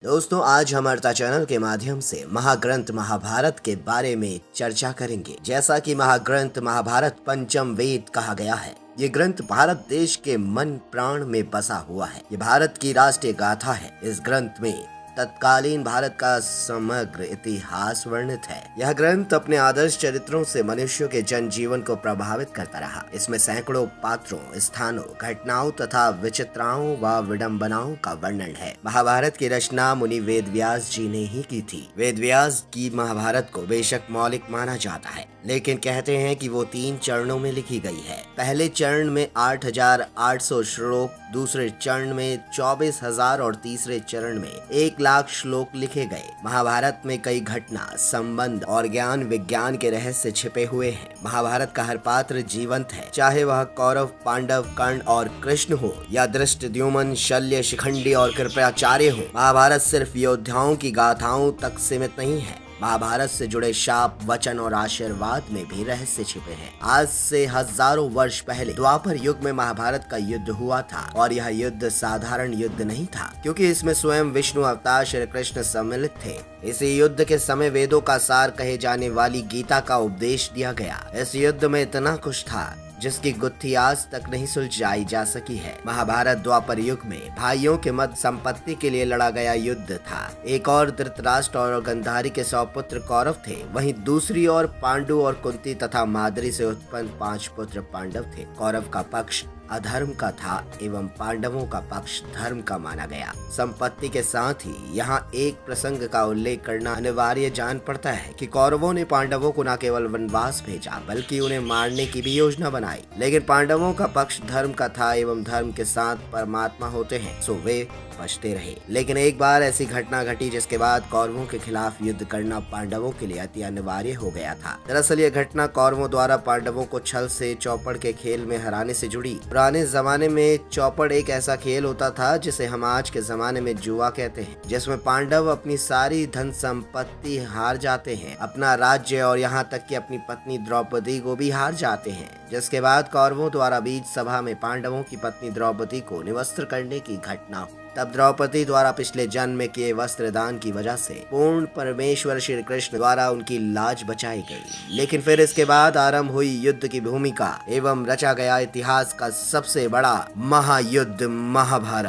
दोस्तों, आज हम अर्ता चैनल के माध्यम से महाग्रंथ महाभारत के बारे में चर्चा करेंगे। जैसा कि महाग्रंथ महाभारत पंचम वेद कहा गया है, ये ग्रंथ भारत देश के मन प्राण में बसा हुआ है। ये भारत की राष्ट्रीय गाथा है। इस ग्रंथ में तत्कालीन भारत का समग्र इतिहास वर्णित है। यह ग्रंथ अपने आदर्श चरित्रों से मनुष्यों के जनजीवन को प्रभावित करता रहा। इसमें सैकड़ों पात्रों, स्थानों, घटनाओं तथा विचित्राओं व विडंबनाओं का वर्णन है। महाभारत की रचना मुनि वेदव्यास जी ने ही की थी। वेदव्यास की महाभारत को बेशक मौलिक माना जाता है, लेकिन कहते हैं कि वो 3 चरणों में लिखी गई है। पहले चरण में 8,800 श्लोक, दूसरे चरण में 24,000 और तीसरे चरण में 1,00,000 श्लोक लिखे गए। महाभारत में कई घटना, संबंध और ज्ञान विज्ञान के रहस्य छिपे हुए हैं। महाभारत का हर पात्र जीवंत है, चाहे वह कौरव, पांडव, कर्ण और कृष्ण हो या धृष्टद्युम्न, शल्य, शिखंडी और कृपाचार्य हो। महाभारत सिर्फ योद्धाओं की गाथाओं तक सीमित नहीं है। महाभारत से जुड़े शाप, वचन और आशीर्वाद में भी रहस्य छिपे हैं। आज से हजारों वर्ष पहले द्वापर युग में महाभारत का युद्ध हुआ था, और यह युद्ध साधारण युद्ध नहीं था, क्योंकि इसमें स्वयं विष्णु अवतार श्री कृष्ण सम्मिलित थे। इसी युद्ध के समय वेदों का सार कहे जाने वाली गीता का उपदेश दिया गया। इस युद्ध में इतना कुछ था जिसकी गुत्थी आज तक नहीं सुलझाई जा सकी है। महाभारत द्वापर युग में भाइयों के मध्य संपत्ति के लिए लड़ा गया युद्ध था। एक और धृतराष्ट्र और गांधारी के 100 पुत्र कौरव थे, वहीं दूसरी ओर पांडु और कुंती तथा माद्री से उत्पन्न 5 पुत्र पांडव थे। कौरव का पक्ष अधर्म का था एवं पांडवों का पक्ष धर्म का माना गया। संपत्ति के साथ ही यहाँ एक प्रसंग का उल्लेख करना अनिवार्य जान पड़ता है कि कौरवों ने पांडवों को न केवल वनवास भेजा, बल्कि उन्हें मारने की भी योजना बनाई। लेकिन पांडवों का पक्ष धर्म का था एवं धर्म के साथ परमात्मा होते हैं, सो वे बचते रहे। लेकिन एक बार ऐसी घटना घटी जिसके बाद कौरवों के खिलाफ युद्ध करना पांडवों के लिए अति अनिवार्य हो गया था। दरअसल यह घटना कौरवों द्वारा पांडवों को छल से चौपड़ के खेल में हराने से जुड़ी। पुराने जमाने में चौपड़ एक ऐसा खेल होता था जिसे हम आज के जमाने में जुआ कहते हैं, जिसमें पांडव अपनी सारी धन संपत्ति हार जाते हैं, अपना राज्य और यहाँ तक कि अपनी पत्नी द्रौपदी को भी हार जाते हैं। जिसके बाद कौरवों द्वारा बीच सभा में पांडवों की पत्नी द्रौपदी को निवस्त्र करने की घटना। तब द्रौपदी द्वारा पिछले जन्म में किए वस्त्र दान की वजह से पूर्ण परमेश्वर श्री कृष्ण द्वारा उनकी लाज बचाई गई। लेकिन फिर इसके बाद आरंभ हुई युद्ध की भूमिका एवं रचा गया इतिहास का सबसे बड़ा महायुद्ध महाभारत।